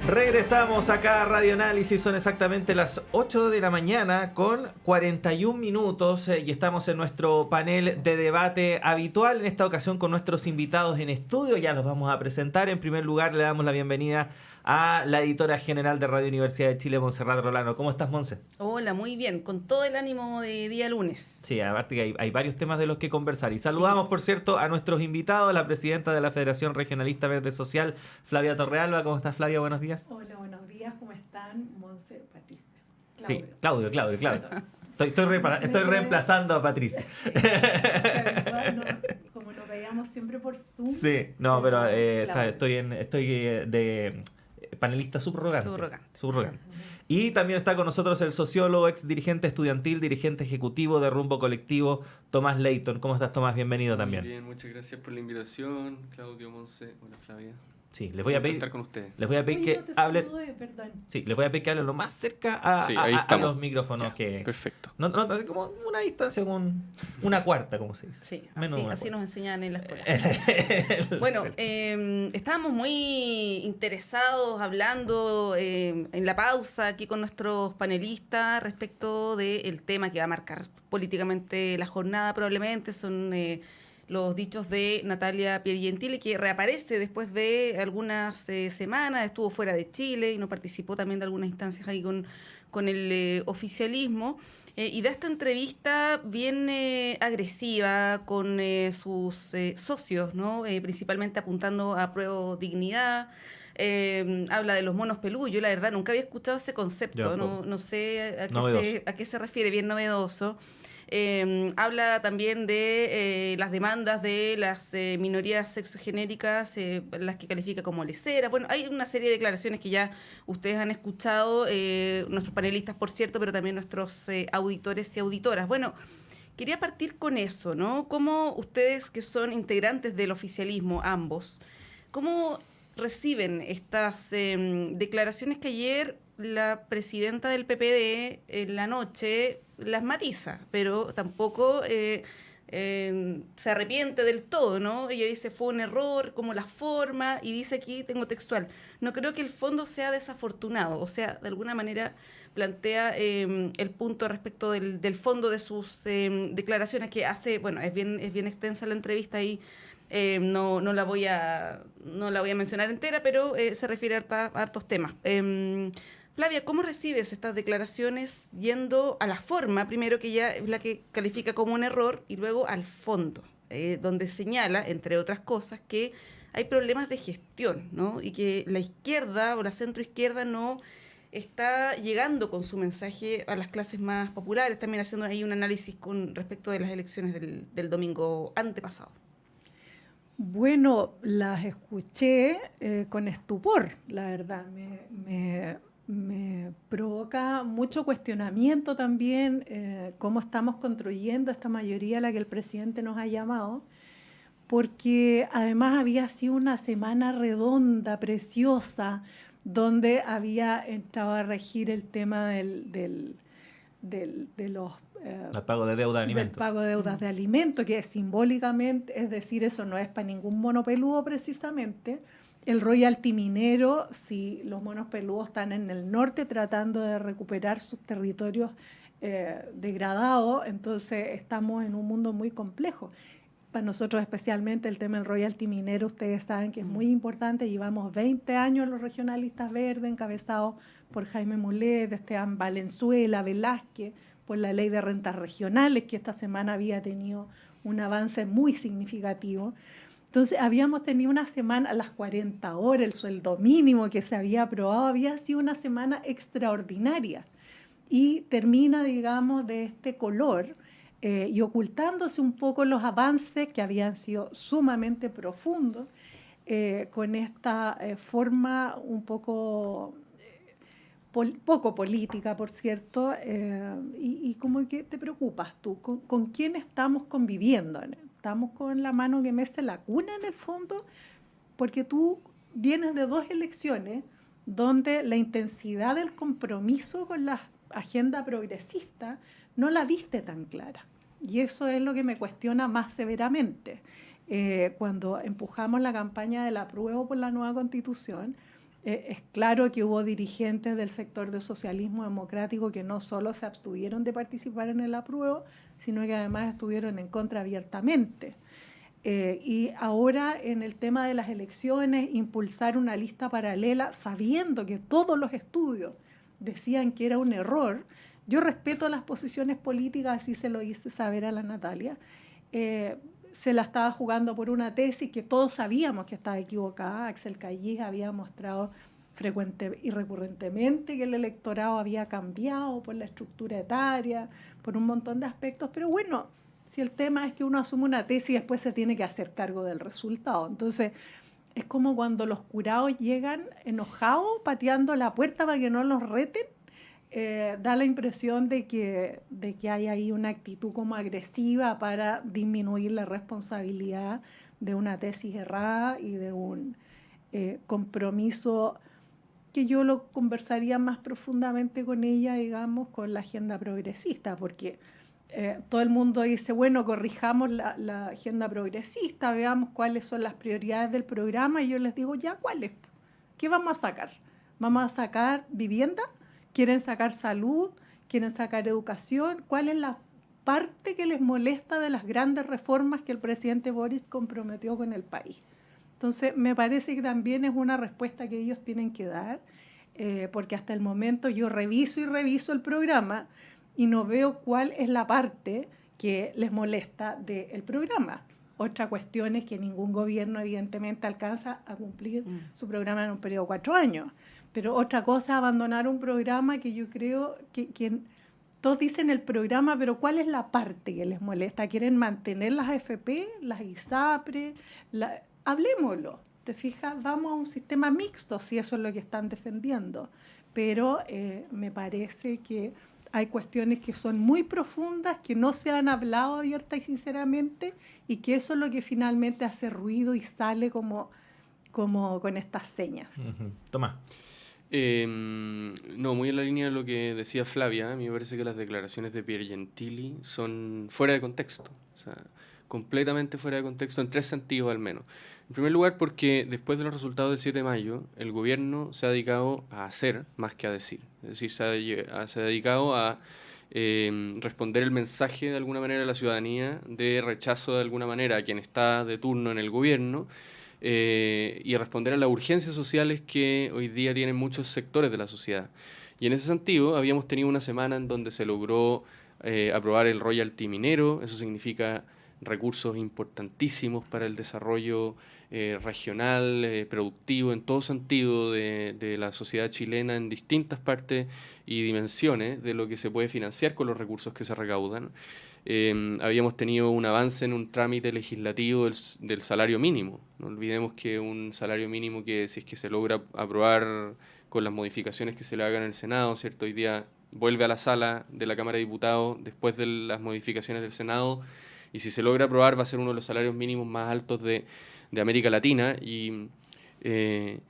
Regresamos acá a Radio Análisis, son exactamente las 8 de la mañana con 41 minutos y estamos en nuestro panel de debate habitual, en esta ocasión con nuestros invitados en estudio. Ya los vamos a presentar. En primer lugar le damos la bienvenida a la editora general de Radio Universidad de Chile, Montserrat Rolano. ¿Cómo estás, Monse? Hola, muy bien, con todo el ánimo de día lunes. Sí, aparte que hay varios temas de los que conversar. Y saludamos, por cierto, a nuestros invitados, la presidenta de la Federación Regionalista Verde Social, Flavia Torrealba. ¿Cómo estás, Flavia? Buenos días. Hola, buenos días, ¿cómo están? Monse, Patricia. Sí, Claudio. Estoy reemplazando a Patricia. Como nos veíamos siempre por Zoom. Sí, no, pero estoy de panelista subrogante. Y también está con nosotros el sociólogo, ex dirigente estudiantil, dirigente ejecutivo de Rumbo Colectivo, Tomás Leighton. ¿Cómo estás, Tomás? Bienvenido también. Muy bien, muchas gracias por la invitación, Claudio, Monse, hola Flavia. Sí, les voy a pedir estar con ustedes. Les voy a pedir que hablen. Sí, les voy a pedir que hablen lo más cerca a los micrófonos. Ya, que perfecto. No, como una distancia, una cuarta, como se dice. Sí, así nos enseñan en la escuela. Bueno, estábamos muy interesados hablando en la pausa aquí con nuestros panelistas respecto del tema que va a marcar políticamente la jornada. Probablemente son los dichos de Natalia Piergentili, que reaparece después de algunas semanas, estuvo fuera de Chile y no participó también de algunas instancias ahí con el oficialismo, y da esta entrevista bien agresiva con sus socios, ¿no? Principalmente apuntando a Prueba Dignidad. Habla de los monos peludos. Yo la verdad nunca había escuchado ese concepto, no sé a qué se refiere, bien novedoso. Habla también de las demandas de las minorías sexogenéricas, las que califica como leceras. Bueno, hay una serie de declaraciones que ya ustedes han escuchado, nuestros panelistas, por cierto, pero también nuestros auditores y auditoras. Bueno, quería partir con eso, ¿no? ¿Cómo ustedes, que son integrantes del oficialismo, ambos, cómo reciben estas declaraciones que ayer la presidenta del PPD en la noche las matiza, pero tampoco se arrepiente del todo, ¿no? Ella dice fue un error, como la forma, y dice aquí, tengo textual, no creo que el fondo sea desafortunado, o sea, de alguna manera plantea el punto respecto del fondo de sus declaraciones que hace, bueno, es bien extensa la entrevista y no la voy a mencionar entera, pero se refiere a hartos temas. Flavia, ¿cómo recibes estas declaraciones yendo a la forma, primero que ya es la que califica como un error, y luego al fondo, donde señala, entre otras cosas, que hay problemas de gestión, ¿no? Y que la izquierda o la centroizquierda no está llegando con su mensaje a las clases más populares, también haciendo ahí un análisis con respecto de las elecciones del domingo antepasado? Bueno, las escuché con estupor, la verdad. Me provoca mucho cuestionamiento también cómo estamos construyendo esta mayoría a la que el presidente nos ha llamado, porque además había sido una semana redonda, preciosa, donde había entrado a regir el tema de los el pago de deuda de alimentos. Del pago de deudas de alimentos, que simbólicamente, es decir, eso no es para ningún mono peludo precisamente. El royalty minero, si los monos peludos están en el norte tratando de recuperar sus territorios degradados, entonces estamos en un mundo muy complejo. Para nosotros especialmente el tema del royalty minero, ustedes saben que es muy importante. Llevamos 20 años los regionalistas verdes, encabezados por Jaime Mulet, Esteban Valenzuela, Velázquez, por la ley de rentas regionales, que esta semana había tenido un avance muy significativo. Entonces habíamos tenido una semana, a las 40 horas, el sueldo mínimo que se había aprobado, había sido una semana extraordinaria. Y termina, digamos, de este color, y ocultándose un poco los avances que habían sido sumamente profundos, con esta forma un poco política, por cierto, y como que te preocupas tú, ¿con quién estamos conviviendo? Estamos con la mano que mece la cuna en el fondo, porque tú vienes de dos elecciones donde la intensidad del compromiso con la agenda progresista no la viste tan clara. Y eso es lo que me cuestiona más severamente. Cuando empujamos la campaña del apruebo por la nueva Constitución, Es claro que hubo dirigentes del sector del socialismo democrático que no solo se abstuvieron de participar en el apruebo, sino que además estuvieron en contra abiertamente. Y ahora en el tema de las elecciones, impulsar una lista paralela, sabiendo que todos los estudios decían que era un error. Yo respeto las posiciones políticas, así se lo hice saber a la Natalia. Se la estaba jugando por una tesis que todos sabíamos que estaba equivocada. Axel Callis había mostrado frecuente y recurrentemente que el electorado había cambiado por la estructura etaria, por un montón de aspectos, pero bueno, si el tema es que uno asume una tesis y después se tiene que hacer cargo del resultado. Entonces, es como cuando los curados llegan enojados, pateando la puerta para que no los reten. Da la impresión de que hay ahí una actitud como agresiva para disminuir la responsabilidad de una tesis errada y de un compromiso que yo lo conversaría más profundamente con ella, digamos, con la agenda progresista, porque todo el mundo dice, bueno, corrijamos la agenda progresista, veamos cuáles son las prioridades del programa, y yo les digo, ya, ¿cuáles? ¿Qué vamos a sacar? ¿Vamos a sacar vivienda? ¿Quieren sacar salud? ¿Quieren sacar educación? ¿Cuál es la parte que les molesta de las grandes reformas que el presidente Boris comprometió con el país? Entonces, me parece que también es una respuesta que ellos tienen que dar, porque hasta el momento yo reviso el programa y no veo cuál es la parte que les molesta del programa. Otra cuestión es que ningún gobierno evidentemente alcanza a cumplir su programa en un periodo de 4 años. Pero otra cosa es abandonar un programa que yo creo que todos dicen el programa, pero ¿cuál es la parte que les molesta? ¿Quieren mantener las AFP, las ISAPRE? Hablemoslo, ¿te fijas? Vamos a un sistema mixto, si eso es lo que están defendiendo. Pero me parece que hay cuestiones que son muy profundas, que no se han hablado abierta y sinceramente, y que eso es lo que finalmente hace ruido y sale como con estas señas. Tomás. No, muy en la línea de lo que decía Flavia. A mí me parece que las declaraciones de Pier Gentili son fuera de contexto, o sea, completamente fuera de contexto en 3 sentidos al menos. En primer lugar, porque después de los resultados del 7 de mayo, el gobierno se ha dedicado a hacer más que a decir. Es decir, se ha dedicado a responder el mensaje de alguna manera a la ciudadanía de rechazo de alguna manera a quien está de turno en el gobierno, y responder a las urgencias sociales que hoy día tienen muchos sectores de la sociedad. Y en ese sentido, habíamos tenido una semana en donde se logró aprobar el royalty minero. Eso significa recursos importantísimos para el desarrollo regional, productivo, en todo sentido de la sociedad chilena en distintas partes y dimensiones de lo que se puede financiar con los recursos que se recaudan. Habíamos tenido un avance en un trámite legislativo del salario mínimo. No olvidemos que un salario mínimo que, si es que se logra aprobar con las modificaciones que se le hagan en el Senado, ¿cierto? Hoy día vuelve a la sala de la Cámara de Diputados después de las modificaciones del Senado, y si se logra aprobar va a ser uno de los salarios mínimos más altos de América Latina, y de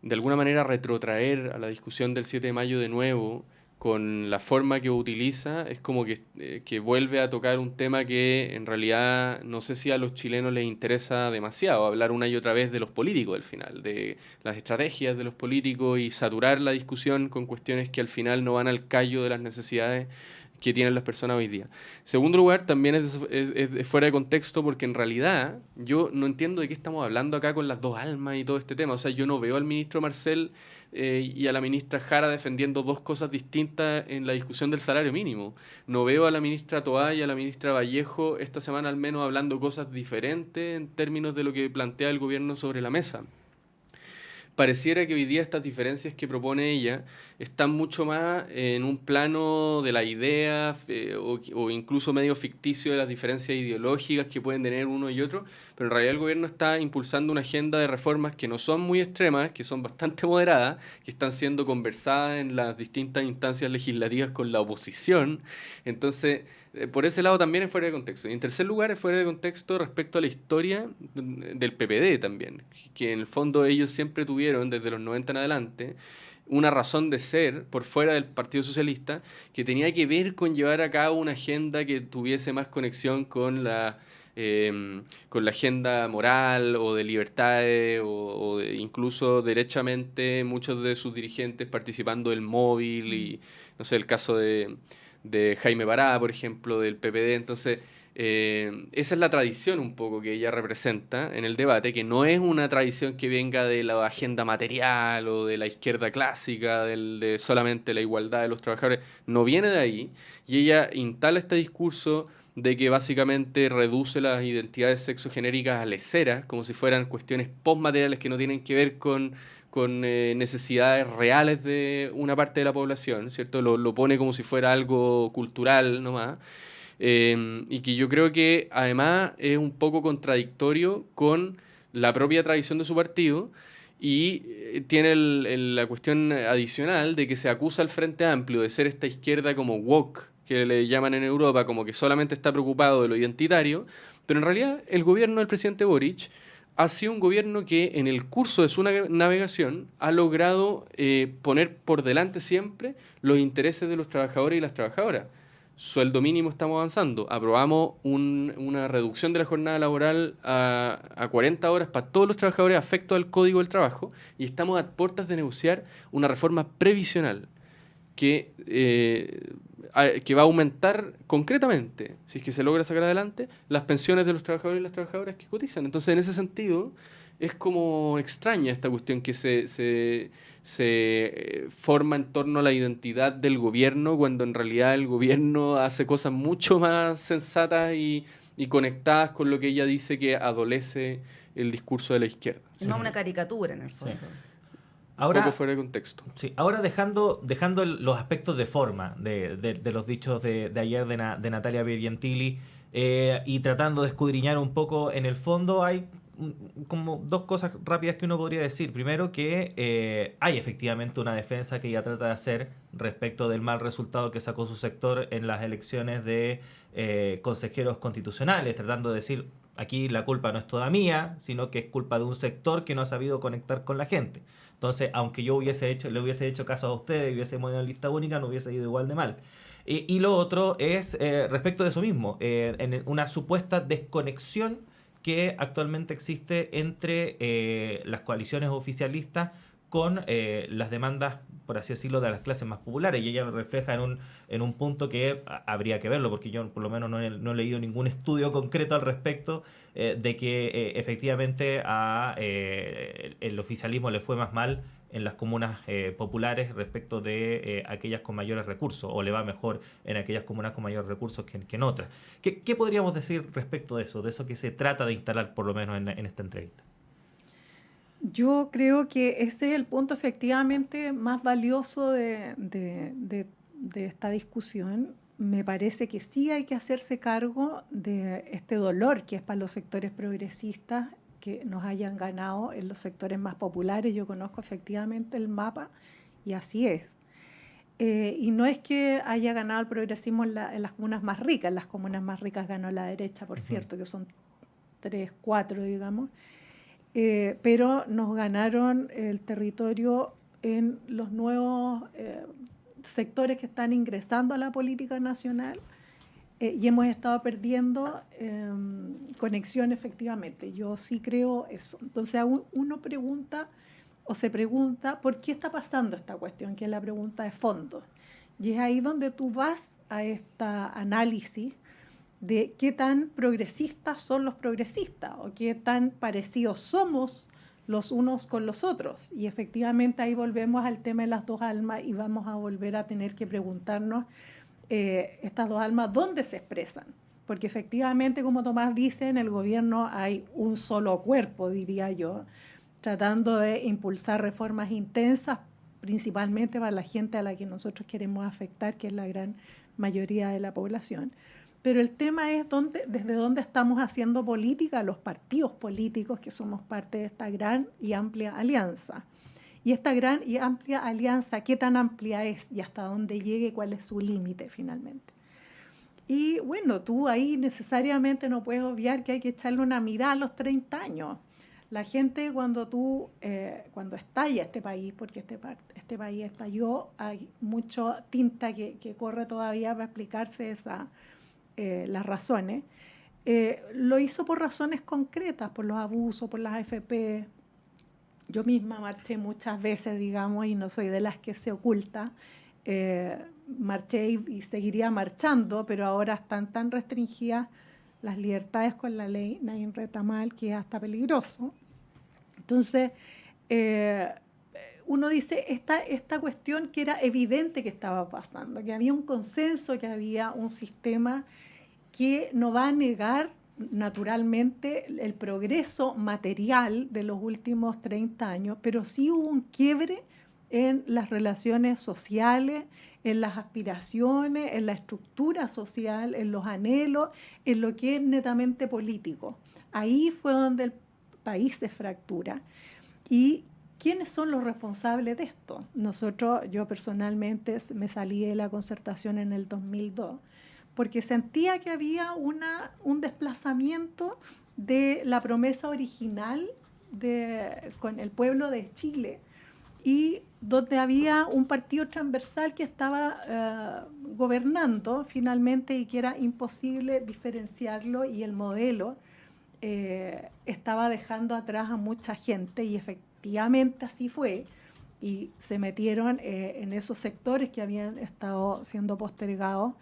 alguna manera retrotraer a la discusión del 7 de mayo de nuevo con la forma que utiliza, es como que vuelve a tocar un tema que en realidad no sé si a los chilenos les interesa demasiado, hablar una y otra vez de los políticos al final, de las estrategias de los políticos, y saturar la discusión con cuestiones que al final no van al callo de las necesidades que tienen las personas hoy día. En segundo lugar, también es fuera de contexto, porque en realidad yo no entiendo de qué estamos hablando acá con las dos almas y todo este tema. O sea, yo no veo al ministro Marcel y a la ministra Jara defendiendo dos cosas distintas en la discusión del salario mínimo. No veo a la ministra Toá y a la ministra Vallejo esta semana al menos hablando cosas diferentes en términos de lo que plantea el gobierno sobre la mesa. Pareciera que hoy día estas diferencias que propone ella están mucho más en un plano de la idea o incluso medio ficticio de las diferencias ideológicas que pueden tener uno y otro, pero en realidad el gobierno está impulsando una agenda de reformas que no son muy extremas, que son bastante moderadas, que están siendo conversadas en las distintas instancias legislativas con la oposición. Entonces, por ese lado también es fuera de contexto. Y en tercer lugar, es fuera de contexto respecto a la historia del PPD también, que en el fondo ellos siempre tuvieron, desde los 90 en adelante, una razón de ser por fuera del Partido Socialista que tenía que ver con llevar a cabo una agenda que tuviese más conexión con la con la agenda moral o de libertades o incluso derechamente muchos de sus dirigentes participando del móvil y no sé, el caso de Jaime Bará, por ejemplo, del PPD. Entonces, esa es la tradición un poco que ella representa en el debate, que no es una tradición que venga de la agenda material o de la izquierda clásica, de solamente la igualdad de los trabajadores, no viene de ahí, y ella instala este discurso de que básicamente reduce las identidades sexogenéricas a leceras, como si fueran cuestiones postmateriales que no tienen que ver con necesidades reales de una parte de la población, ¿cierto? Lo pone como si fuera algo cultural nomás. Y que yo creo que además es un poco contradictorio con la propia tradición de su partido y tiene la cuestión adicional de que se acusa al Frente Amplio de ser esta izquierda como woke, que le llaman en Europa, como que solamente está preocupado de lo identitario, pero en realidad el gobierno del presidente Boric ha sido un gobierno que en el curso de su navegación ha logrado poner por delante siempre los intereses de los trabajadores y las trabajadoras. Sueldo mínimo estamos avanzando. Aprobamos una reducción de la jornada laboral a 40 horas para todos los trabajadores afectos al Código del Trabajo y estamos a puertas de negociar una reforma previsional que va a aumentar concretamente, si es que se logra sacar adelante, las pensiones de los trabajadores y las trabajadoras que cotizan. Entonces, en ese sentido, es como extraña esta cuestión que se forma en torno a la identidad del gobierno, cuando en realidad el gobierno hace cosas mucho más sensatas y conectadas con lo que ella dice que adolece el discurso de la izquierda. Es más una caricatura, en el fondo. Sí. Ahora, un poco fuera de contexto. Sí, ahora dejando los aspectos de forma de los dichos de ayer de Natalia Piergentili y tratando de escudriñar un poco en el fondo, hay como dos cosas rápidas que uno podría decir. Primero, que hay efectivamente una defensa que ella trata de hacer respecto del mal resultado que sacó su sector en las elecciones de consejeros constitucionales, tratando de decir, aquí la culpa no es toda mía, sino que es culpa de un sector que no ha sabido conectar con la gente. Entonces, aunque yo le hubiese hecho caso a ustedes y hubiésemos ido en lista única, no hubiese ido igual de mal. Y lo otro es respecto de eso mismo, en una supuesta desconexión que actualmente existe entre las coaliciones oficialistas con las demandas, por así decirlo, de las clases más populares. Y ella lo refleja en un punto que habría que verlo, porque yo por lo menos no he leído ningún estudio concreto al respecto de que efectivamente el oficialismo le fue más mal en las comunas populares respecto de aquellas con mayores recursos, o le va mejor en aquellas comunas con mayores recursos que en otras. ¿Qué podríamos decir respecto de eso que se trata de instalar por lo menos en esta entrevista? Yo creo que ese es el punto efectivamente más valioso de esta discusión. Me parece que sí hay que hacerse cargo de este dolor que es para los sectores progresistas que nos hayan ganado en los sectores más populares. Yo conozco efectivamente el mapa y así es. Y no es que haya ganado el progresismo en las comunas más ricas. En las comunas más ricas ganó la derecha, por cierto, que son 3, 4, digamos. Pero nos ganaron el territorio en los nuevos sectores que están ingresando a la política nacional y hemos estado perdiendo conexión efectivamente. Yo sí creo eso. Entonces uno pregunta o se pregunta por qué está pasando esta cuestión, que es la pregunta de fondo. Y es ahí donde tú vas a este análisis de qué tan progresistas son los progresistas o qué tan parecidos somos los unos con los otros. Y efectivamente ahí volvemos al tema de las dos almas y vamos a volver a tener que preguntarnos estas dos almas, ¿dónde se expresan? Porque efectivamente, como Tomás dice, en el gobierno hay un solo cuerpo, diría yo, tratando de impulsar reformas intensas, principalmente para la gente a la que nosotros queremos afectar, que es la gran mayoría de la población. Pero el tema es desde dónde estamos haciendo política los partidos políticos que somos parte de esta gran y amplia alianza. Y esta gran y amplia alianza, ¿qué tan amplia es y hasta dónde llegue? ¿Cuál es su límite finalmente? Y bueno, tú ahí necesariamente no puedes obviar que hay que echarle una mirada a los 30 años. La gente cuando estalla este país, porque este país estalló, hay mucha tinta que corre todavía para explicarse las razones. lo hizo por razones concretas, por los abusos, por las AFP. Yo misma marché muchas veces, digamos, y no soy de las que se oculta. Marché y seguiría marchando, pero ahora están tan restringidas las libertades con la ley Nayin Retamal que es hasta peligroso. Entonces, uno dice, esta cuestión que era evidente que estaba pasando, que había un consenso, que había un sistema que no va a negar naturalmente el progreso material de los últimos 30 años, pero sí hubo un quiebre en las relaciones sociales, en las aspiraciones, en la estructura social, en los anhelos, en lo que es netamente político. Ahí fue donde el país se fractura. ¿Y quiénes son los responsables de esto? Yo personalmente me salí de la Concertación en el 2002, porque sentía que había un desplazamiento de la promesa original con el pueblo de Chile, y donde había un partido transversal que estaba gobernando finalmente y que era imposible diferenciarlo, y el modelo estaba dejando atrás a mucha gente, y efectivamente así fue, y se metieron en esos sectores que habían estado siendo postergados,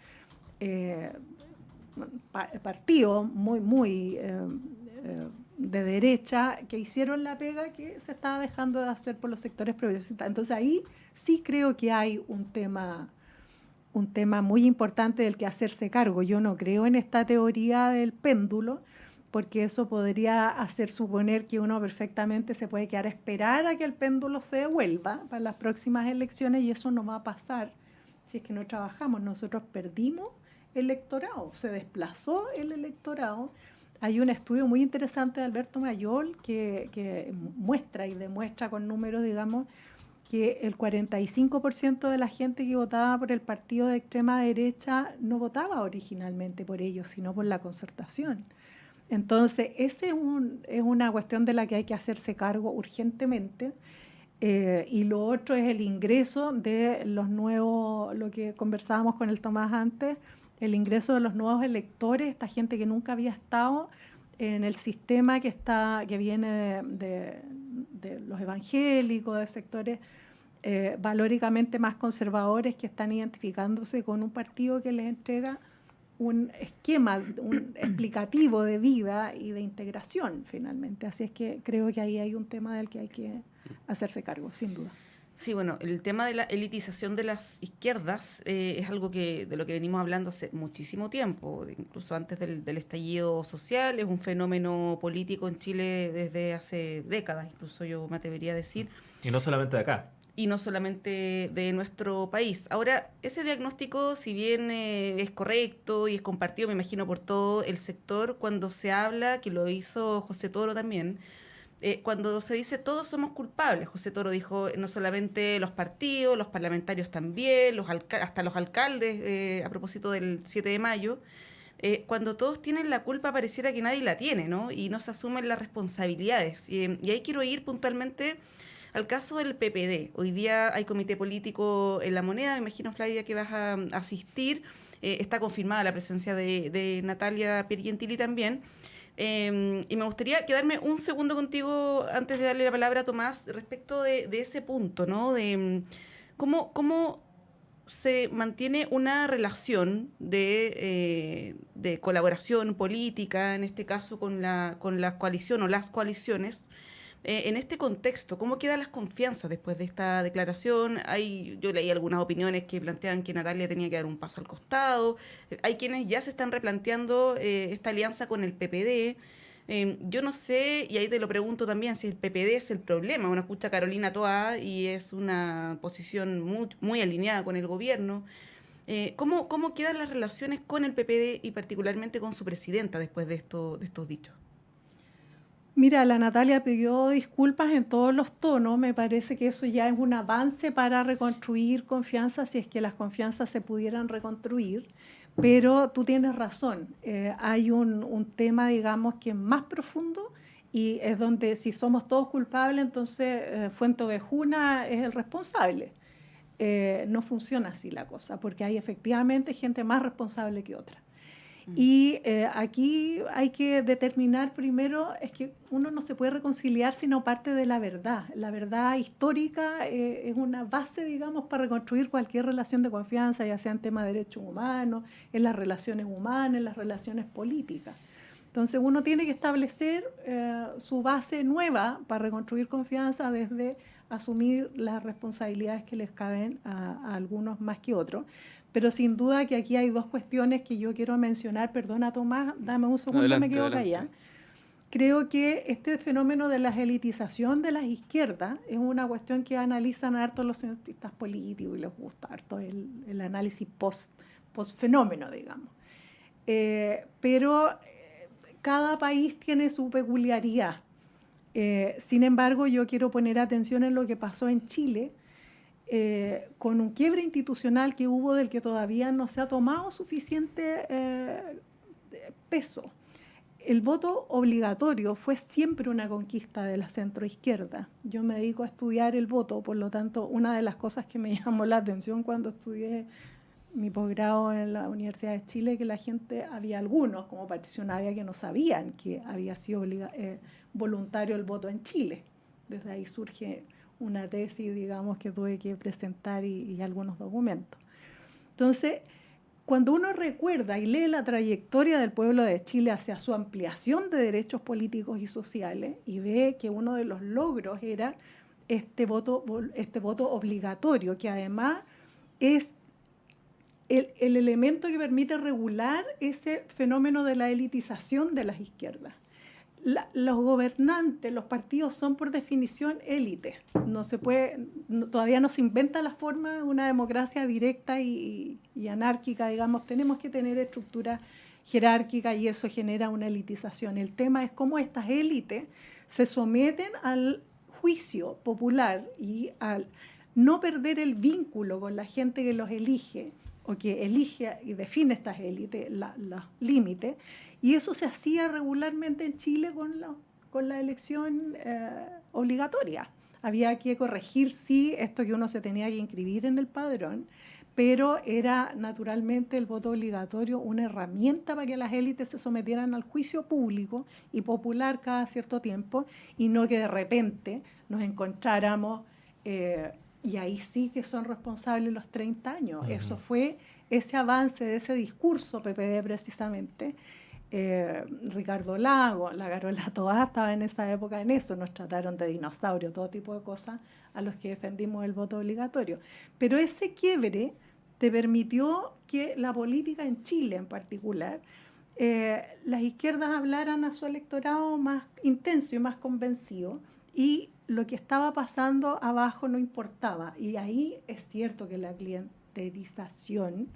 partidos muy de derecha que hicieron la pega que se estaba dejando de hacer por los sectores progresistas. Entonces ahí sí creo que hay un tema muy importante del que hacerse cargo. Yo no creo en esta teoría del péndulo, porque eso podría hacer suponer que uno perfectamente se puede quedar a esperar a que el péndulo se devuelva para las próximas elecciones, y eso no va a pasar si es que no trabajamos. Nosotros perdimos electorado, se desplazó el electorado. Hay un estudio muy interesante de Alberto Mayol que muestra y demuestra con números, digamos, que el 45% de la gente que votaba por el partido de extrema derecha no votaba originalmente por ellos, sino por la Concertación. Entonces, esa es una cuestión de la que hay que hacerse cargo urgentemente. Y lo otro es el ingreso de los nuevos, lo que conversábamos con el Tomás antes, el ingreso de los nuevos electores, esta gente que nunca había estado en el sistema que viene de los evangélicos, de sectores valóricamente más conservadores, que están identificándose con un partido que les entrega un esquema, un explicativo de vida y de integración finalmente. Así es que creo que ahí hay un tema del que hay que hacerse cargo, sin duda. Sí, bueno, el tema de la elitización de las izquierdas es algo de lo que venimos hablando hace muchísimo tiempo, incluso antes del estallido social. Es un fenómeno político en Chile desde hace décadas, incluso yo me atrevería a decir. Y no solamente de acá. Y no solamente de nuestro país. Ahora, ese diagnóstico, si bien es correcto y es compartido, me imagino, por todo el sector, cuando se habla, que lo hizo José Toro también, cuando se dice todos somos culpables, José Toro dijo no solamente los partidos, los parlamentarios también, hasta los alcaldes, a propósito del 7 de mayo, cuando todos tienen la culpa pareciera que nadie la tiene, ¿no? Y no se asumen las responsabilidades. Y ahí quiero ir puntualmente al caso del PPD. Hoy día hay comité político en La Moneda, me imagino, Flavia, que vas a asistir. Está confirmada la presencia de Natalia Piergentili también. Y me gustaría quedarme un segundo contigo antes de darle la palabra a Tomás respecto de ese punto, ¿no? De cómo se mantiene una relación de colaboración política, en este caso con la coalición o las coaliciones, en este contexto. ¿Cómo quedan las confianzas después de esta declaración? Yo leí algunas opiniones que plantean que Natalia tenía que dar un paso al costado. Hay quienes ya se están replanteando esta alianza con el PPD. Yo no sé, y ahí te lo pregunto también, si el PPD es el problema. Uno escucha a Carolina Toá y es una posición muy, muy alineada con el gobierno. ¿Cómo quedan las relaciones con el PPD y particularmente con su presidenta después de estos dichos? Mira, la Natalia pidió disculpas en todos los tonos. Me parece que eso ya es un avance para reconstruir confianza, si es que las confianzas se pudieran reconstruir. Pero tú tienes razón, hay un tema, digamos, que es más profundo, y es donde si somos todos culpables, entonces Fuente Ovejuna es el responsable. No funciona así la cosa, porque hay efectivamente gente más responsable que otra. Y aquí hay que determinar primero, es que uno no se puede reconciliar si no parte de la verdad. La verdad histórica es una base, digamos, para reconstruir cualquier relación de confianza, ya sea en temas de derechos humanos, en las relaciones humanas, en las relaciones políticas. Entonces uno tiene que establecer su base nueva para reconstruir confianza desde asumir las responsabilidades que les caben a algunos más que otros. Pero sin duda que aquí hay dos cuestiones que yo quiero mencionar. Perdona, Tomás, dame un segundo, Adelante, me quedo adelante. callada. Creo que este fenómeno de la elitización de las izquierdas es una cuestión que analizan harto los cientistas políticos y les gusta harto el análisis post-fenómeno, digamos. Pero cada país tiene su peculiaridad. Sin embargo, yo quiero poner atención en lo que pasó en Chile, con un quiebre institucional que hubo del que todavía no se ha tomado suficiente peso. El voto obligatorio fue siempre una conquista de la centroizquierda. Yo me dedico a estudiar el voto, por lo tanto, una de las cosas que me llamó la atención cuando estudié mi posgrado en la Universidad de Chile, que la gente, había algunos, como Patricio Navia, que no sabían que había sido voluntario el voto en Chile. Desde ahí surge una tesis, digamos, que tuve que presentar y algunos documentos. Entonces, cuando uno recuerda y lee la trayectoria del pueblo de Chile hacia su ampliación de derechos políticos y sociales y ve que uno de los logros era este voto obligatorio, que además es el elemento que permite regular ese fenómeno de la elitización de las izquierdas. Los gobernantes, los partidos son por definición élites. Todavía no se inventa la forma de una democracia directa y anárquica, digamos. Tenemos que tener estructuras jerárquicas y eso genera una elitización. El tema es cómo estas élites se someten al juicio popular y al no perder el vínculo con la gente que los elige o que elige y define estas élites, los límites. Y eso se hacía regularmente en Chile con la elección obligatoria. Había que corregir, sí, esto que uno se tenía que inscribir en el padrón, pero era naturalmente el voto obligatorio una herramienta para que las élites se sometieran al juicio público y popular cada cierto tiempo, y no que de repente nos encontráramos, y ahí sí que son responsables los 30 años. Uh-huh. Eso fue ese avance de ese discurso PPD precisamente. Ricardo Lago, la Carola Toá estaba en esa época en eso, nos trataron de dinosaurio, todo tipo de cosas a los que defendimos el voto obligatorio. Pero ese quiebre te permitió que la política en Chile en particular, las izquierdas hablaran a su electorado más intenso y más convencido, y lo que estaba pasando abajo no importaba. Y ahí es cierto que la clientelización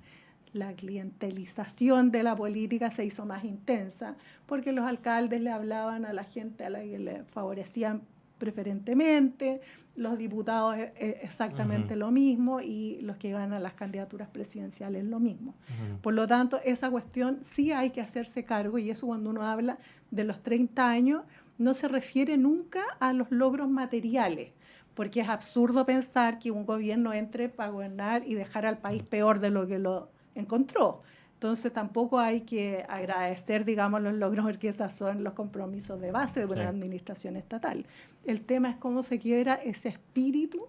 de la política se hizo más intensa, porque los alcaldes le hablaban a la gente a la que le favorecían preferentemente, los diputados exactamente lo mismo, y los que iban a las candidaturas presidenciales lo mismo. Por lo tanto, esa cuestión sí hay que hacerse cargo, y eso cuando uno habla de los 30 años, no se refiere nunca a los logros materiales, porque es absurdo pensar que un gobierno entre para gobernar y dejar al país peor de lo que lo encontró. Entonces tampoco hay que agradecer, digamos, los logros, porque esos son los compromisos de base de una administración estatal. El tema es cómo se quiebra ese espíritu,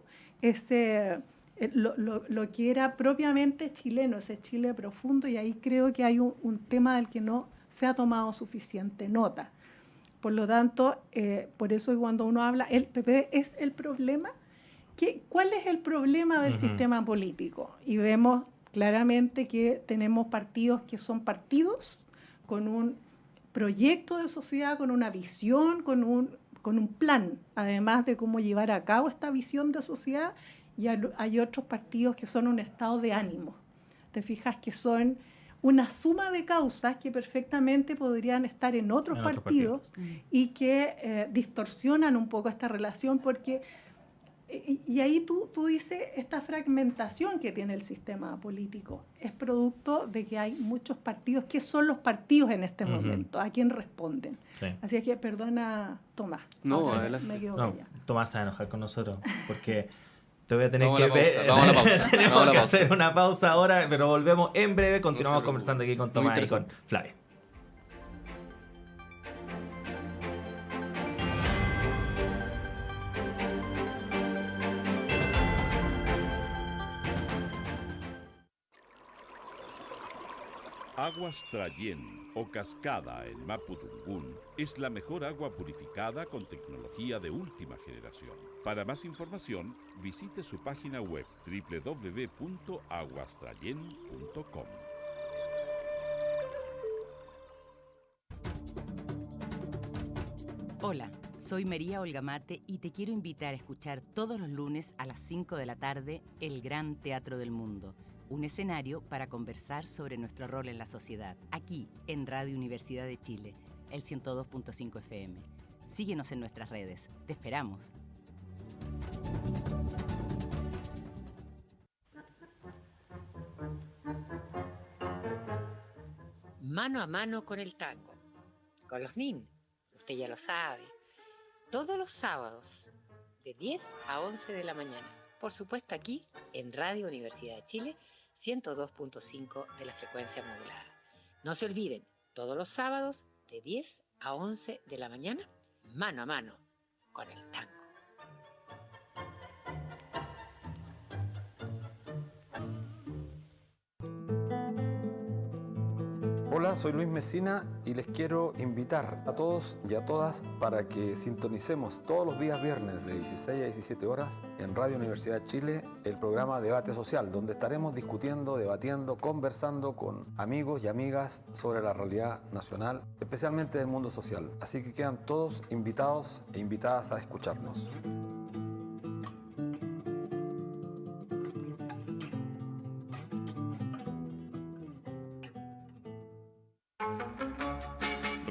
lo que era propiamente chileno, ese Chile profundo, y ahí creo que hay un tema del que no se ha tomado suficiente nota. Por lo tanto, por eso cuando uno habla, el PPD es el problema. ¿Cuál es el problema del sistema político? Y vemos claramente que tenemos partidos que son partidos con un proyecto de sociedad, con una visión, con un plan, además de cómo llevar a cabo esta visión de sociedad, y hay otros partidos que son un estado de ánimo. Te fijas que son una suma de causas que perfectamente podrían estar en otros partidos y que distorsionan un poco esta relación, porque y ahí tú dices, esta fragmentación que tiene el sistema político es producto de que hay muchos partidos. ¿Qué son los partidos en este momento? ¿A quién responden? Sí. Así es que, perdona, Tomás. No, adelante. Tomás se va a enojar con nosotros, porque Te voy a tener Vamos que a la pausa, ver. vamos a la pausa. Tenemos Vamos a la que pausa. hacer una pausa ahora, pero volvemos en breve. Continuamos No se conversando aquí con Muy Tomás y con interesante. Flavia. Aguas Trayén o Cascada en Mapudungún es la mejor agua purificada con tecnología de última generación. Para más información, visite su página web www.aguastrayen.com. Hola, soy María Olga Mate y te quiero invitar a escuchar todos los lunes a las 5 de la tarde El Gran Teatro del Mundo, un escenario para conversar sobre nuestro rol en la sociedad, aquí en Radio Universidad de Chile, el 102.5 FM. Síguenos en nuestras redes, te esperamos. Mano a mano con el tango, con los NIN, usted ya lo sabe, todos los sábados de 10 a 11 de la mañana, por supuesto aquí en Radio Universidad de Chile, 102.5 de la frecuencia modulada. No se olviden, todos los sábados de 10 a 11 de la mañana, mano a mano con el tango. Hola, soy Luis Mesina y les quiero invitar a todos y a todas para que sintonicemos todos los días viernes de 16 a 17 horas en Radio Universidad de Chile el programa Debate Social, donde estaremos discutiendo, debatiendo, conversando con amigos y amigas sobre la realidad nacional, especialmente del mundo social. Así que quedan todos invitados e invitadas a escucharnos.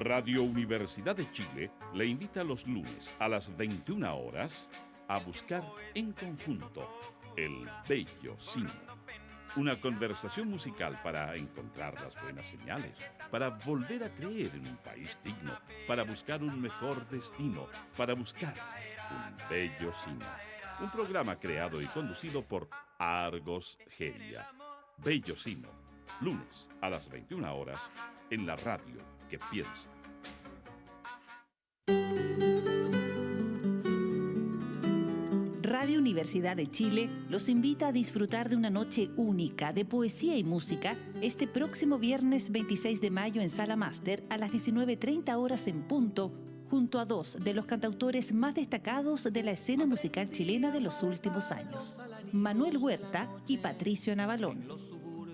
Radio Universidad de Chile le invita los lunes a las 21 horas a buscar en conjunto el Bello Cine. Una conversación musical para encontrar las buenas señales, para volver a creer en un país digno, para buscar un mejor destino, para buscar un bello cine. Un programa creado y conducido por Argos Geria. Bello Cine, lunes a las 21 horas en la radio que piensa. Radio Universidad de Chile los invita a disfrutar de una noche única de poesía y música este próximo viernes 26 de mayo en Sala Máster a las 19:30 horas en punto, junto a dos de los cantautores más destacados de la escena musical chilena de los últimos años, Manuel Huerta y Patricio Navalón.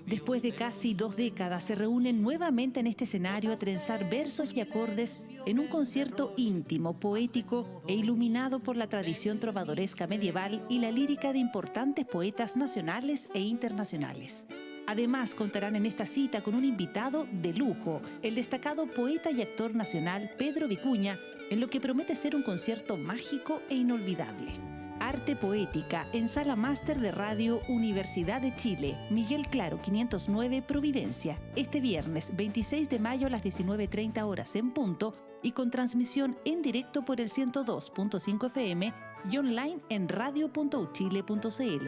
Después de casi 2 décadas se reúnen nuevamente en este escenario a trenzar versos y acordes en un concierto íntimo, poético e iluminado por la tradición trovadoresca medieval y la lírica de importantes poetas nacionales e internacionales. Además, contarán en esta cita con un invitado de lujo, el destacado poeta y actor nacional Pedro Vicuña, en lo que promete ser un concierto mágico e inolvidable. Arte Poética en Sala Máster de Radio Universidad de Chile, Miguel Claro 509 Providencia, este viernes 26 de mayo a las 19:30 horas en punto y con transmisión en directo por el 102.5 FM y online en radio.uchile.cl.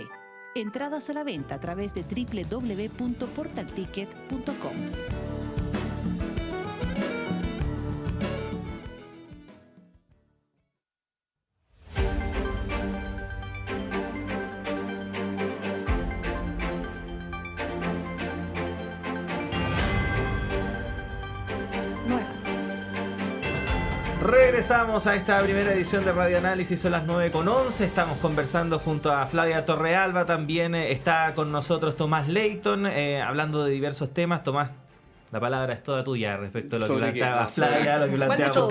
Entradas a la venta a través de www.portalticket.com. Regresamos a esta primera edición de Radio Análisis, son las 9:11. Estamos conversando junto a Flavia Torrealba. También está con nosotros Tomás Leighton, hablando de diversos temas. Tomás, la palabra es toda tuya respecto a lo que planteaba Flavia, lo que planteaba muchos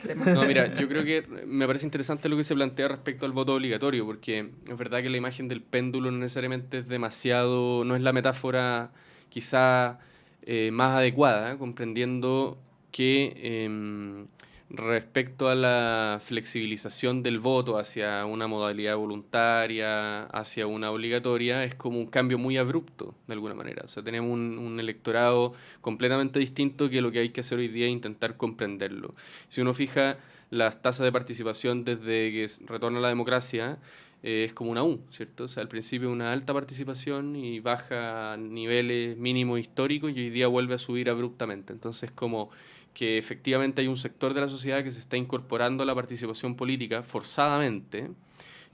temas. No, mira, yo creo que me parece interesante lo que se plantea respecto al voto obligatorio, porque es verdad que la imagen del péndulo no necesariamente es demasiado, no es la metáfora quizá más adecuada, comprendiendo que respecto a la flexibilización del voto hacia una modalidad voluntaria, hacia una obligatoria, es como un cambio muy abrupto, de alguna manera. O sea, tenemos un electorado completamente distinto que lo que hay que hacer hoy día es intentar comprenderlo. Si uno fija las tasas de participación desde que retorna la democracia, es como una U, ¿cierto? O sea, al principio una alta participación y baja a niveles mínimos históricos y hoy día vuelve a subir abruptamente. Entonces, como que efectivamente hay un sector de la sociedad que se está incorporando a la participación política forzadamente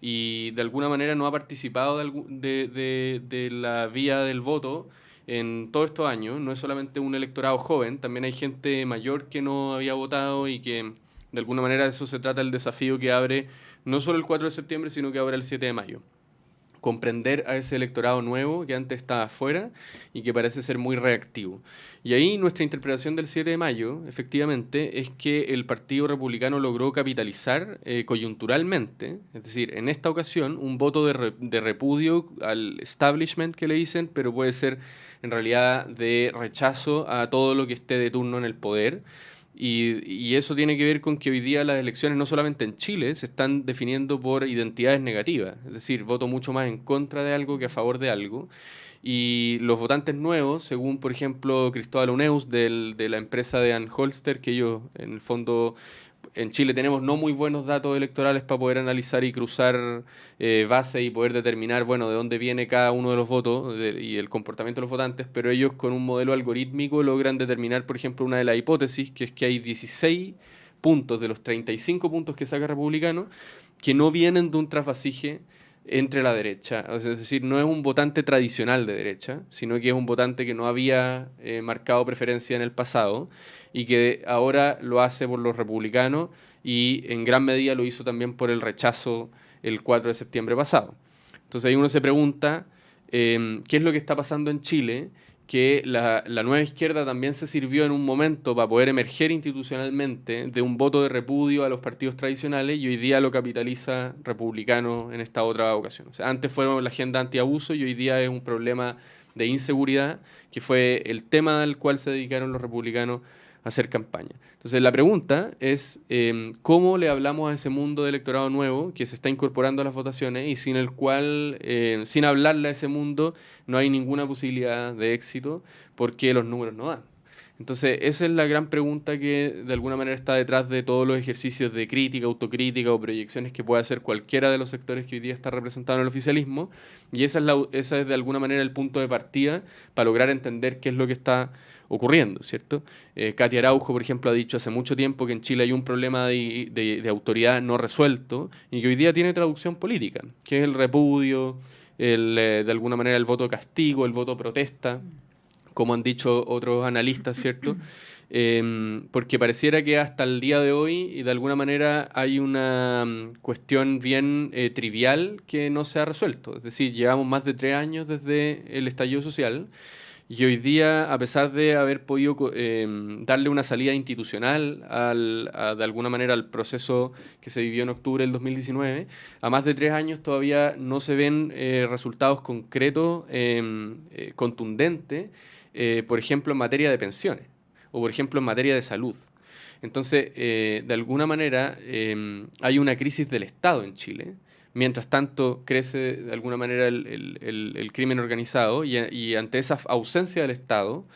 y de alguna manera no ha participado de la vía del voto en todos estos años. No es solamente un electorado joven, también hay gente mayor que no había votado y que de alguna manera de eso se trata el desafío que abre no solo el 4 de septiembre, sino que ahora el 7 de mayo. Comprender a ese electorado nuevo que antes estaba afuera y que parece ser muy reactivo. Y ahí nuestra interpretación del 7 de mayo, efectivamente, es que el Partido Republicano logró capitalizar coyunturalmente, es decir, en esta ocasión, un voto de repudio al establishment que le dicen, pero puede ser en realidad de rechazo a todo lo que esté de turno en el poder. Y eso tiene que ver con que hoy día las elecciones, no solamente en Chile, se están definiendo por identidades negativas. Es decir, voto mucho más en contra de algo que a favor de algo. Y los votantes nuevos, según por ejemplo Cristóbal Uneus de la empresa de Ann Holster, que ellos en el fondo en Chile tenemos no muy buenos datos electorales para poder analizar y cruzar bases y poder determinar, bueno, de dónde viene cada uno de los votos y el comportamiento de los votantes, pero ellos con un modelo algorítmico logran determinar, por ejemplo, una de las hipótesis, que es que hay 16 puntos de los 35 puntos que saca Republicano que no vienen de un trasvasije entre la derecha. O sea, es decir, no es un votante tradicional de derecha, sino que es un votante que no había marcado preferencia en el pasado y que ahora lo hace por los republicanos y en gran medida lo hizo también por el rechazo el 4 de septiembre pasado. Entonces ahí uno se pregunta qué es lo que está pasando en Chile, que la nueva izquierda también se sirvió en un momento para poder emerger institucionalmente de un voto de repudio a los partidos tradicionales y hoy día lo capitaliza Republicano en esta otra ocasión. O sea, antes fueron la agenda antiabuso y hoy día es un problema de inseguridad, que fue el tema al cual se dedicaron los republicanos a hacer campaña. Entonces la pregunta es cómo le hablamos a ese mundo de electorado nuevo que se está incorporando a las votaciones y sin el cual, sin hablarle a ese mundo, no hay ninguna posibilidad de éxito porque los números no dan. Entonces esa es la gran pregunta que de alguna manera está detrás de todos los ejercicios de crítica, autocrítica o proyecciones que pueda hacer cualquiera de los sectores que hoy día está representado en el oficialismo, y esa es de alguna manera el punto de partida para lograr entender qué es lo que está ocurriendo, ¿cierto? Katia Araujo, por ejemplo, ha dicho hace mucho tiempo que en Chile hay un problema de autoridad no resuelto y que hoy día tiene traducción política, que es el repudio, de alguna manera el voto castigo, el voto protesta, como han dicho otros analistas, ¿cierto? Porque pareciera que hasta el día de hoy, y de alguna manera, hay una cuestión bien trivial que no se ha resuelto. Es decir, llevamos más de 3 años desde el estallido social, y hoy día, a pesar de haber podido darle una salida institucional de alguna manera al proceso que se vivió en octubre del 2019, a más de 3 años todavía no se ven resultados concretos, contundentes, por ejemplo, en materia de pensiones o, por ejemplo, en materia de salud. Entonces, de alguna manera, hay una crisis del Estado en Chile. Mientras tanto, crece de alguna manera el crimen organizado y ante esa ausencia del Estado,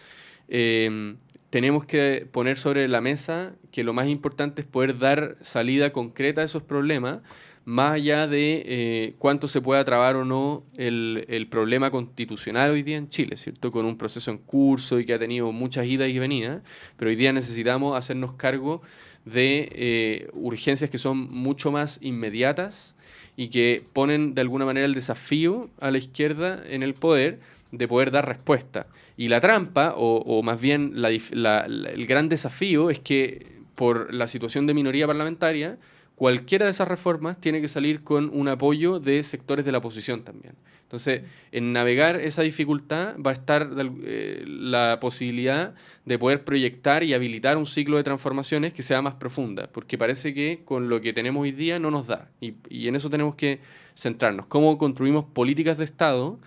tenemos que poner sobre la mesa que lo más importante es poder dar salida concreta a esos problemas, más allá de cuánto se pueda trabar o no el problema constitucional hoy día en Chile, ¿cierto? Con un proceso en curso y que ha tenido muchas idas y venidas, pero hoy día necesitamos hacernos cargo de urgencias que son mucho más inmediatas y que ponen de alguna manera el desafío a la izquierda en el poder de poder dar respuesta. Y la trampa, o más bien el gran desafío, es que por la situación de minoría parlamentaria, cualquiera de esas reformas tiene que salir con un apoyo de sectores de la oposición también. Entonces, en navegar esa dificultad va a estar la posibilidad de poder proyectar y habilitar un ciclo de transformaciones que sea más profunda, porque parece que con lo que tenemos hoy día no nos da, y en eso tenemos que centrarnos. ¿Cómo construimos políticas de Estado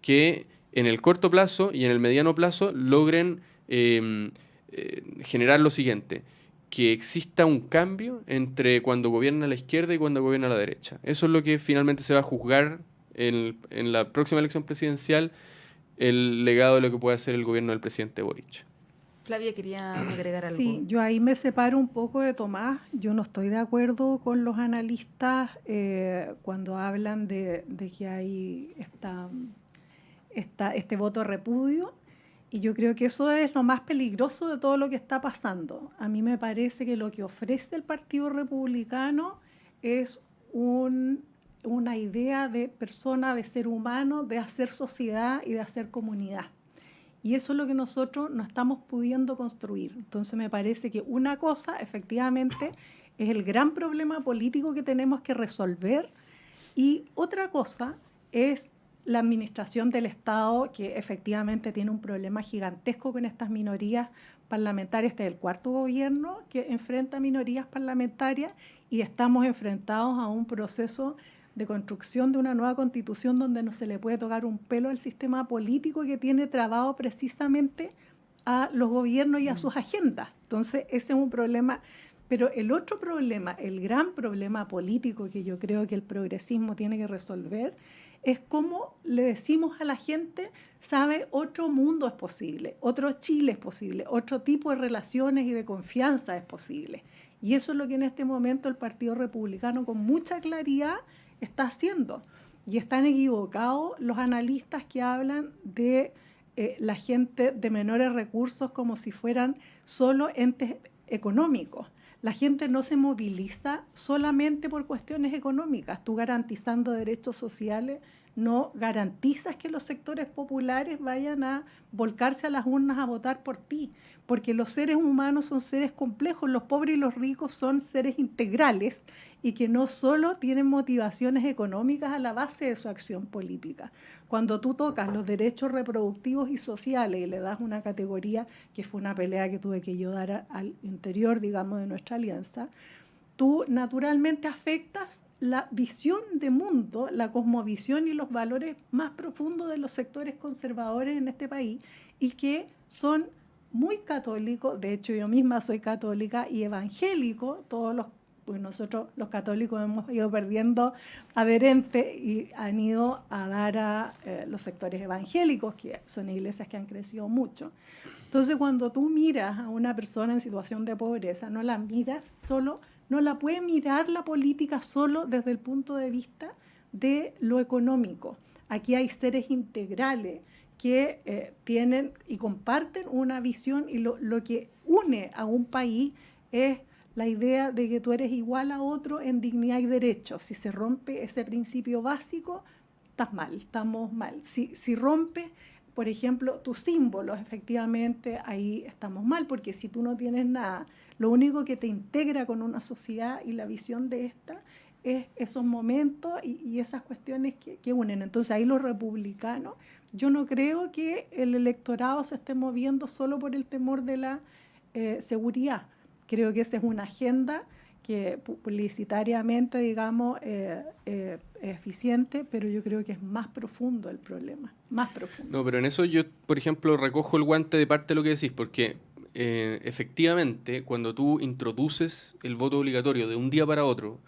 que en el corto plazo y en el mediano plazo logren generar lo siguiente? Que exista un cambio entre cuando gobierna la izquierda y cuando gobierna la derecha. Eso es lo que finalmente se va a juzgar en la próxima elección presidencial, el legado de lo que puede hacer el gobierno del presidente Boric. Flavia quería agregar algo. Sí, yo ahí me separo un poco de Tomás. Yo no estoy de acuerdo con los analistas cuando hablan de que hay este voto de repudio. Y yo creo que eso es lo más peligroso de todo lo que está pasando. A mí me parece que lo que ofrece el Partido Republicano es una idea de persona, de ser humano, de hacer sociedad y de hacer comunidad. Y eso es lo que nosotros no estamos pudiendo construir. Entonces me parece que una cosa, efectivamente, es el gran problema político que tenemos que resolver, y otra cosa es la administración del Estado, que efectivamente tiene un problema gigantesco con estas minorías parlamentarias. Este es el cuarto gobierno que enfrenta minorías parlamentarias, y estamos enfrentados a un proceso de construcción de una nueva constitución donde no se le puede tocar un pelo al sistema político que tiene trabado precisamente a los gobiernos y a sus agendas. Entonces, ese es un problema. Pero el otro problema, el gran problema político que yo creo que el progresismo tiene que resolver, es cómo le decimos a la gente, sabe, otro mundo es posible, otro Chile es posible, otro tipo de relaciones y de confianza es posible. Y eso es lo que en este momento el Partido Republicano con mucha claridad está haciendo. Y están equivocados los analistas que hablan de la gente de menores recursos como si fueran solo entes económicos. La gente no se moviliza solamente por cuestiones económicas. Tú garantizando derechos sociales no garantizas que los sectores populares vayan a volcarse a las urnas a votar por ti, porque los seres humanos son seres complejos, los pobres y los ricos son seres integrales y que no solo tienen motivaciones económicas a la base de su acción política. Cuando tú tocas los derechos reproductivos y sociales y le das una categoría, que fue una pelea que tuve que yo dar al interior, digamos, de nuestra alianza, tú naturalmente afectas la visión de mundo, la cosmovisión y los valores más profundos de los sectores conservadores en este país, y que son muy católicos. De hecho, yo misma soy católica y evangélico. Pues nosotros los católicos hemos ido perdiendo adherentes y han ido a dar a los sectores evangélicos, que son iglesias que han crecido mucho. Entonces, cuando tú miras a una persona en situación de pobreza, no la puede mirar la política solo desde el punto de vista de lo económico. Aquí hay seres integrales que tienen y comparten una visión, y lo que une a un país es la idea de que tú eres igual a otro en dignidad y derechos. Si se rompe ese principio básico, estamos mal. Si rompe, por ejemplo, tus símbolos, efectivamente, ahí estamos mal, porque si tú no tienes nada, lo único que te integra con una sociedad y la visión de esta es esos momentos y esas cuestiones que unen. Entonces ahí los republicanos, yo no creo que el electorado se esté moviendo solo por el temor de la seguridad. Creo que esa es una agenda que publicitariamente, digamos, es eficiente, pero yo creo que es más profundo el problema, más profundo. No, pero en eso yo, por ejemplo, recojo el guante de parte de lo que decís, porque efectivamente, cuando tú introduces el voto obligatorio de un día para otro,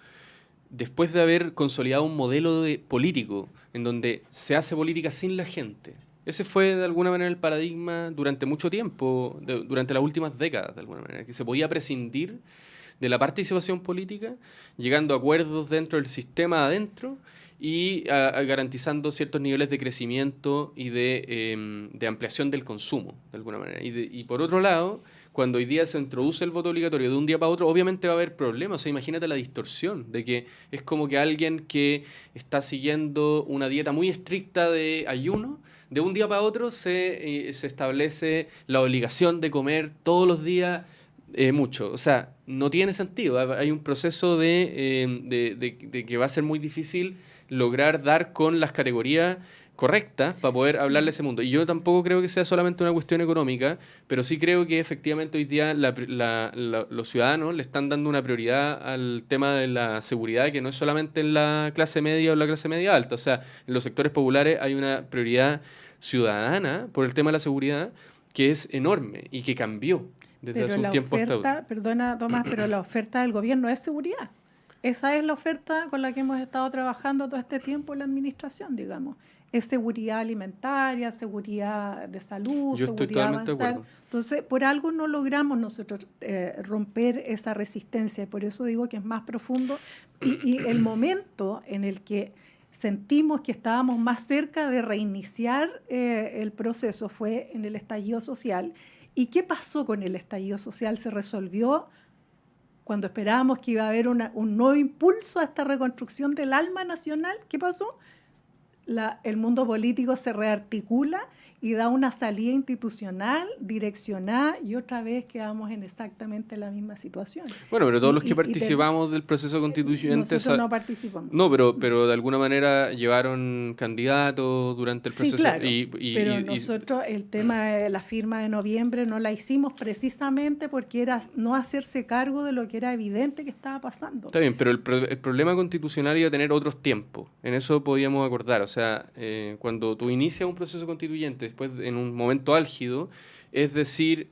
después de haber consolidado un modelo político en donde se hace política sin la gente, ese fue de alguna manera el paradigma durante mucho tiempo, durante las últimas décadas, de alguna manera, que se podía prescindir de la participación política, llegando a acuerdos dentro del sistema adentro y garantizando ciertos niveles de crecimiento y de ampliación del consumo, de alguna manera. Y por otro lado, cuando hoy día se introduce el voto obligatorio de un día para otro, obviamente va a haber problemas. O sea, imagínate la distorsión de que es como que alguien que está siguiendo una dieta muy estricta de ayuno, de un día para otro se establece la obligación de comer todos los días mucho. O sea, no tiene sentido. Hay un proceso de que va a ser muy difícil lograr dar con las categorías correctas para poder hablarle a ese mundo. Y yo tampoco creo que sea solamente una cuestión económica, pero sí creo que efectivamente hoy día los ciudadanos le están dando una prioridad al tema de la seguridad, que no es solamente en la clase media o la clase media alta. O sea, en los sectores populares hay una prioridad ciudadana por el tema de la seguridad que es enorme y que cambió desde hace un tiempo hasta ahora. Perdona, Tomás, pero la oferta del gobierno es seguridad. Esa es la oferta con la que hemos estado trabajando todo este tiempo en la administración, digamos. es seguridad alimentaria, seguridad de salud, Yo estoy seguridad totalmente de avanzar. acuerdo. Entonces, por algo no logramos nosotros romper esa resistencia, y por eso digo que es más profundo. Y el momento en el que sentimos que estábamos más cerca de reiniciar el proceso fue en el estallido social. ¿Y qué pasó con el estallido social? ¿Se resolvió cuando esperábamos que iba a haber un nuevo impulso a esta reconstrucción del alma nacional? ¿Qué pasó? El mundo político se rearticula y da una salida institucional, direccionada, y otra vez quedamos en exactamente la misma situación. Bueno, pero todos los que participamos del proceso constituyente... Nosotros no participamos. No, pero de alguna manera llevaron candidatos durante el proceso. Sí, claro, pero nosotros el tema de la firma de noviembre no la hicimos precisamente porque era no hacerse cargo de lo que era evidente que estaba pasando. Está bien, pero el problema constitucional iba a tener otros tiempos. En eso podíamos acordar. O sea, cuando tú inicias un proceso constituyente, después en un momento álgido, es decir,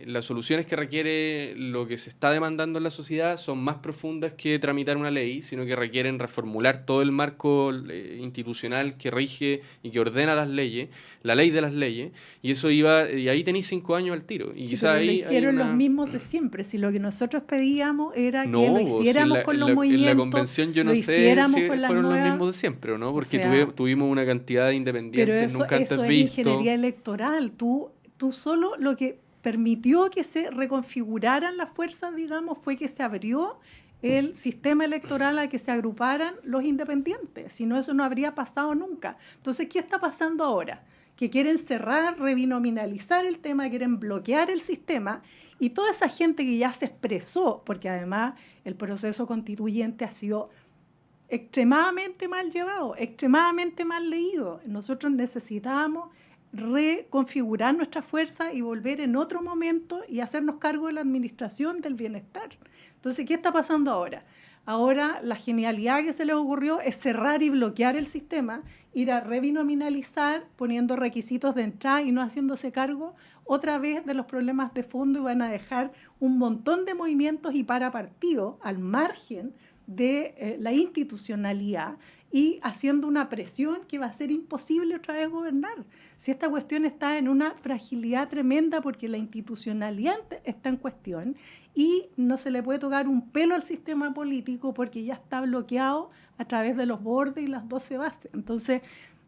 las soluciones que requiere lo que se está demandando en la sociedad son más profundas que tramitar una ley, sino que requieren reformular todo el marco institucional que rige y que ordena las leyes, la ley de las leyes, y eso y ahí tenéis 5 años al tiro. Y sí, pero ahí lo hicieron los mismos de siempre. Si lo que nosotros pedíamos era que lo hiciéramos con los movimientos, en la convención yo no sé si fueron los mismos de siempre, ¿no? Porque tuvimos una cantidad de independientes nunca antes eso visto. Es ingeniería electoral. Tú solo lo que permitió que se reconfiguraran las fuerzas, digamos, fue que se abrió el sistema electoral a que se agruparan los independientes. Si no, eso no habría pasado nunca. Entonces, ¿qué está pasando ahora? Que quieren cerrar, rebinominalizar el tema, quieren bloquear el sistema, y toda esa gente que ya se expresó, porque además el proceso constituyente ha sido extremadamente mal llevado, extremadamente mal leído. Nosotros necesitábamos reconfigurar nuestra fuerza y volver en otro momento y hacernos cargo de la administración del bienestar. Entonces, ¿qué está pasando ahora? Ahora la genialidad que se les ocurrió es cerrar y bloquear el sistema, ir a rebinominalizar, poniendo requisitos de entrada y no haciéndose cargo otra vez de los problemas de fondo, y van a dejar un montón de movimientos y parapartidos al margen de la institucionalidad y haciendo una presión que va a ser imposible otra vez gobernar. Si esta cuestión está en una fragilidad tremenda porque la institucionalidad está en cuestión y no se le puede tocar un pelo al sistema político porque ya está bloqueado a través de los bordes y las 12 bases. Entonces,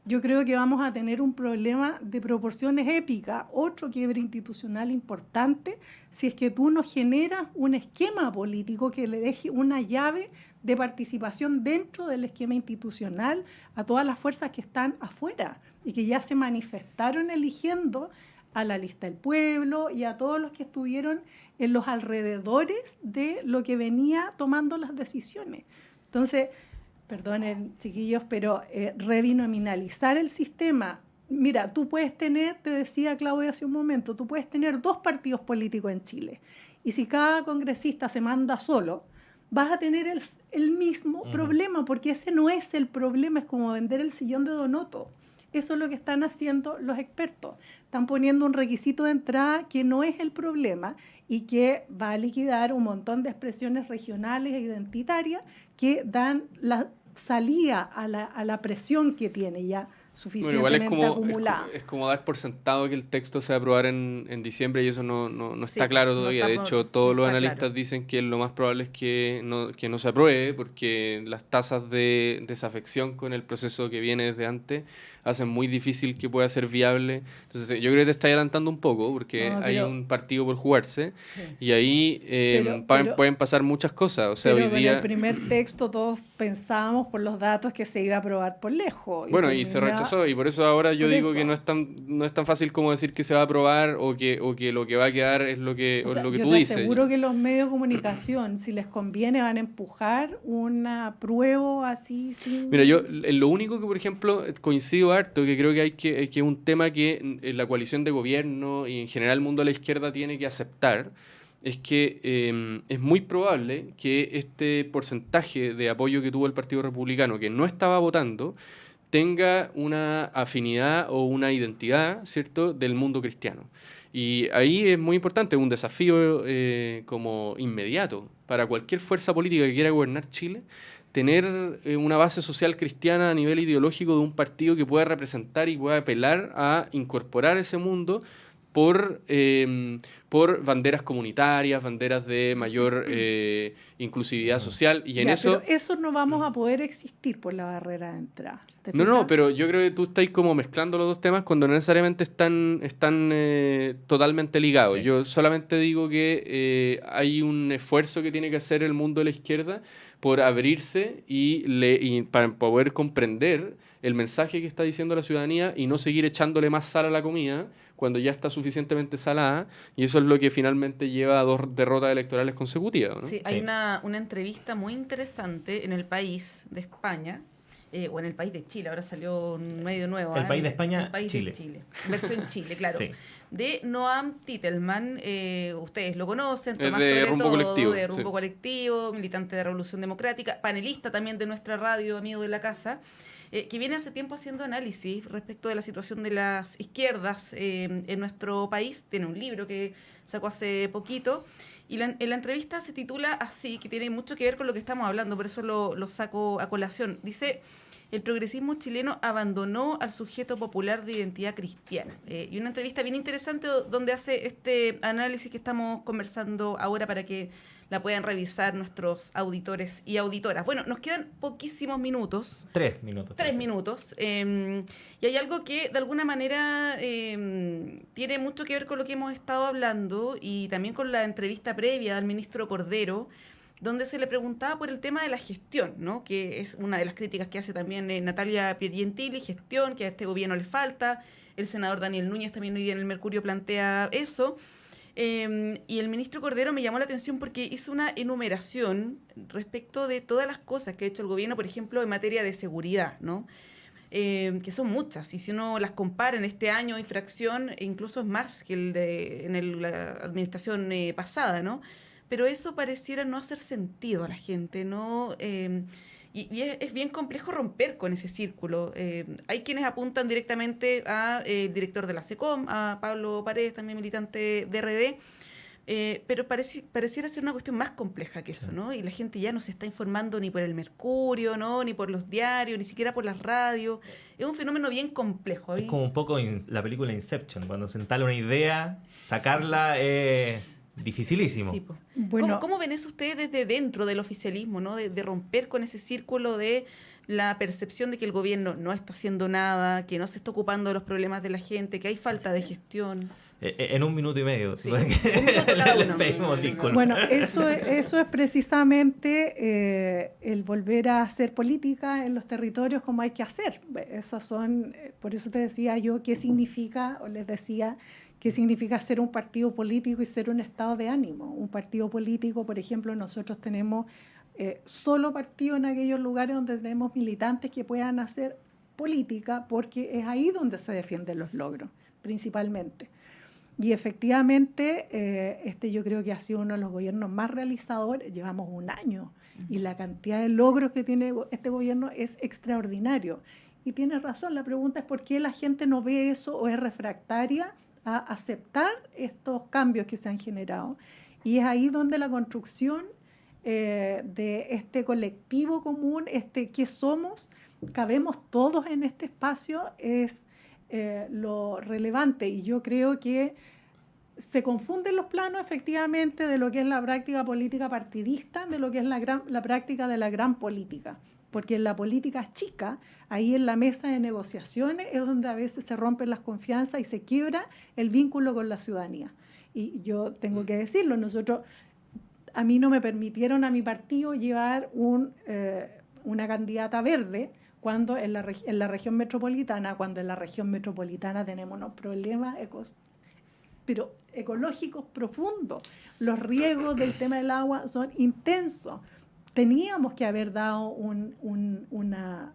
yo creo que vamos a tener un problema de proporciones épicas, otro quiebre institucional importante, si es que tú no generas un esquema político que le deje una llave de participación dentro del esquema institucional a todas las fuerzas que están afuera y que ya se manifestaron eligiendo a la lista del pueblo y a todos los que estuvieron en los alrededores de lo que venía tomando las decisiones. Entonces, perdonen, chiquillos, pero rebinominalizar el sistema. Mira, tú puedes tener, te decía Claudia hace un momento, tú puedes tener 2 partidos políticos en Chile. Y si cada congresista se manda solo, vas a tener el mismo problema, porque ese no es el problema, es como vender el sillón de Donoto. Eso es lo que están haciendo los expertos. Están poniendo un requisito de entrada que no es el problema y que va a liquidar un montón de expresiones regionales e identitarias que dan la salida a la presión que tiene ya suficientemente acumulada. Es como dar por sentado que el texto se va a aprobar en diciembre y eso no está claro todavía. De hecho, todos los analistas dicen que lo más probable es que no se apruebe porque las tasas de desafección con el proceso que viene desde antes hacen muy difícil que pueda ser viable. Entonces, yo creo que te está adelantando un poco porque hay un partido por jugarse y ahí pueden pasar muchas cosas. O sea, pero hoy día... en el primer texto todos pensábamos por los datos que se iba a aprobar por lejos. Bueno, y se rechazó y por eso ahora yo digo que no es tan fácil como decir que se va a aprobar o que lo que va a quedar es lo que tú dices. Yo te aseguro que los medios de comunicación, si les conviene, van a empujar una prueba así sin... Mira, yo lo único que, por ejemplo, coincido harto, que creo que es un tema que la coalición de gobierno y en general el mundo de la izquierda tiene que aceptar, es que es muy probable que este porcentaje de apoyo que tuvo el Partido Republicano, que no estaba votando, tenga una afinidad o una identidad, ¿cierto?, del mundo cristiano. Y ahí es muy importante, un desafío como inmediato para cualquier fuerza política que quiera gobernar Chile, tener una base social cristiana a nivel ideológico de un partido que pueda representar y pueda apelar a incorporar ese mundo por banderas comunitarias, banderas de mayor inclusividad social, y en eso... Pero eso no vamos a poder existir por la barrera de entrada. No, pero yo creo que tú estás como mezclando los dos temas cuando no necesariamente están totalmente ligados. Sí. Yo solamente digo que hay un esfuerzo que tiene que hacer el mundo de la izquierda por abrirse y para poder comprender el mensaje que está diciendo la ciudadanía y no seguir echándole más sal a la comida cuando ya está suficientemente salada, y eso es lo que finalmente lleva a 2 derrotas electorales consecutivas, ¿no? Sí, hay una entrevista muy interesante en El País de España, o en El País de Chile, ahora salió un medio nuevo. El País de España, El País Chile. De Chile. Versión Chile, claro. Sí. De Noam Titelman, ustedes lo conocen, es Tomás de sobre Rumbo todo, Colectivo, de Rumbo sí. Colectivo, militante de Revolución Democrática, panelista también de nuestra radio, amigo de la casa, que viene hace tiempo haciendo análisis respecto de la situación de las izquierdas en nuestro país. Tiene un libro que sacó hace poquito, y en la entrevista se titula así, que tiene mucho que ver con lo que estamos hablando, por eso lo saco a colación. Dice: el progresismo chileno abandonó al sujeto popular de identidad cristiana. Y una entrevista bien interesante donde hace este análisis que estamos conversando ahora para que la puedan revisar nuestros auditores y auditoras. Bueno, nos quedan poquísimos minutos. 3 minutos. 3 minutos. Y hay algo que de alguna manera tiene mucho que ver con lo que hemos estado hablando y también con la entrevista previa al ministro Cordero, donde se le preguntaba por el tema de la gestión, ¿no? Que es una de las críticas que hace también Natalia Piergentili, gestión, que a este gobierno le falta. El senador Daniel Núñez también hoy día en el Mercurio plantea eso. Y el ministro Cordero me llamó la atención porque hizo una enumeración respecto de todas las cosas que ha hecho el gobierno, por ejemplo, en materia de seguridad, ¿no? Que son muchas, y si uno las compara en este año, infracción incluso es más que la administración pasada, ¿no? Pero eso pareciera no hacer sentido a la gente, ¿no? Y es bien complejo romper con ese círculo. Hay quienes apuntan directamente al director de la SECOM, a Pablo Paredes, también militante de RD, pero pareciera ser una cuestión más compleja que eso, ¿no? Y la gente ya no se está informando ni por el Mercurio, ¿no? Ni por los diarios, ni siquiera por las radios. Es un fenómeno bien complejo. Es como un poco la película Inception, cuando se instala una idea, sacarla dificilísimo. Sí, bueno. ¿Cómo ven eso ustedes desde dentro del oficialismo, ¿no? De romper con ese círculo de la percepción de que el gobierno no está haciendo nada, que no se está ocupando de los problemas de la gente, que hay falta de gestión? En 1 minuto y medio. Sí. 1 minuto cada uno. Bueno, eso es precisamente el volver a hacer política en los territorios como hay que hacer. Esas son, por eso te decía yo qué significa, o les decía, qué significa ser un partido político y ser un estado de ánimo. Un partido político, por ejemplo, nosotros tenemos solo partido en aquellos lugares donde tenemos militantes que puedan hacer política, porque es ahí donde se defienden los logros, principalmente. Y efectivamente, yo creo que ha sido uno de los gobiernos más realizadores. Llevamos 1 año y la cantidad de logros que tiene este gobierno es extraordinario. Y tienes razón, la pregunta es por qué la gente no ve eso o es refractaria a aceptar estos cambios que se han generado. Y es ahí donde la construcción de este colectivo común, ¿qué somos? Cabemos todos en este espacio, es lo relevante. Y yo creo que se confunden los planos efectivamente de lo que es la práctica política partidista, de lo que es la práctica de la gran política. Porque en la política chica, ahí en la mesa de negociaciones, es donde a veces se rompen las confianzas y se quiebra el vínculo con la ciudadanía. Y yo tengo que decirlo, a mí no me permitieron a mi partido llevar una candidata verde cuando en la región metropolitana, tenemos unos problemas pero ecológicos profundos. Los riesgos del tema del agua son intensos. Teníamos que haber dado una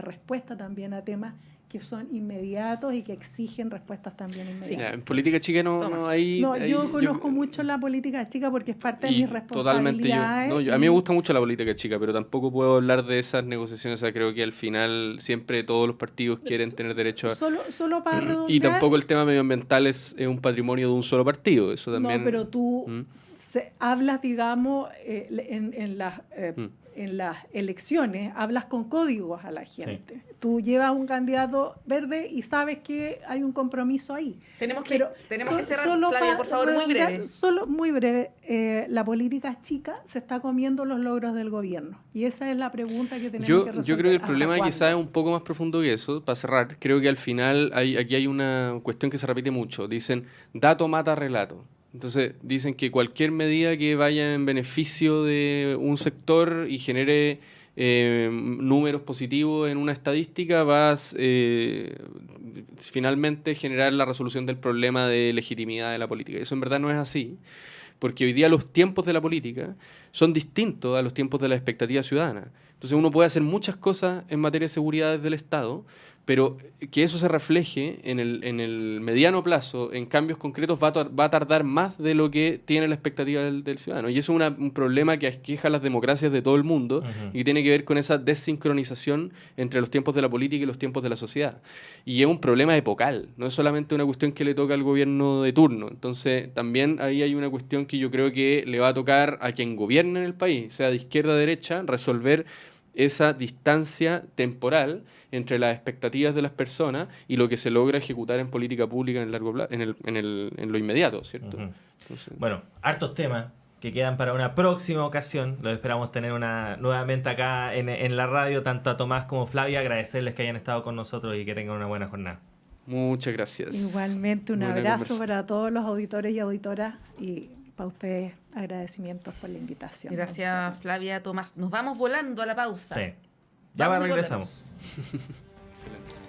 respuesta también a temas que son inmediatos y que exigen respuestas también inmediatas. Sí, en política chica no hay... yo conozco mucho la política chica porque es parte de mis responsabilidades. Totalmente. A mí me gusta mucho la política chica, pero tampoco puedo hablar de esas negociaciones. O sea, creo que al final siempre todos los partidos quieren tener derecho a... Solo para redondear... Y tampoco el tema medioambiental es un patrimonio de un solo partido. Eso también... No, pero tú hablas, digamos, en las elecciones hablas con códigos a la gente. Sí. Tú llevas un candidato verde y sabes que hay un compromiso ahí. Tenemos que cerrar, Flavia, por favor, muy breve. Solo muy breve. La política es chica, se está comiendo los logros del gobierno. Y esa es la pregunta que tenemos que resolver. Yo creo que el problema quizás es un poco más profundo que eso. Para cerrar, creo que al final aquí hay una cuestión que se repite mucho. Dicen, dato mata relato. Entonces dicen que cualquier medida que vaya en beneficio de un sector y genere números positivos en una estadística va a finalmente generar la resolución del problema de legitimidad de la política. Eso en verdad no es así, porque hoy día los tiempos de la política son distintos a los tiempos de la expectativa ciudadana. Entonces uno puede hacer muchas cosas en materia de seguridad desde el Estado, pero que eso se refleje en el mediano plazo, en cambios concretos, va a tardar más de lo que tiene la expectativa del ciudadano. Y eso es un problema que aqueja a las democracias de todo el mundo y que tiene que ver con esa desincronización entre los tiempos de la política y los tiempos de la sociedad. Y es un problema epocal, no es solamente una cuestión que le toca al gobierno de turno. Entonces, también ahí hay una cuestión que yo creo que le va a tocar a quien gobierne en el país, sea de izquierda o derecha, resolver esa distancia temporal entre las expectativas de las personas y lo que se logra ejecutar en política pública en el largo plazo, en lo inmediato, ¿cierto? Entonces, bueno, hartos temas que quedan para una próxima ocasión. Los esperamos tener nuevamente acá en la radio, tanto a Tomás como a Flavia. Agradecerles que hayan estado con nosotros y que tengan una buena jornada. Muchas gracias. Igualmente, un abrazo para todos los auditores y auditoras y para ustedes, agradecimientos por la invitación. Gracias, Flavia, Tomás. Nos vamos volando a la pausa. Sí. Ya regresamos. Excelente.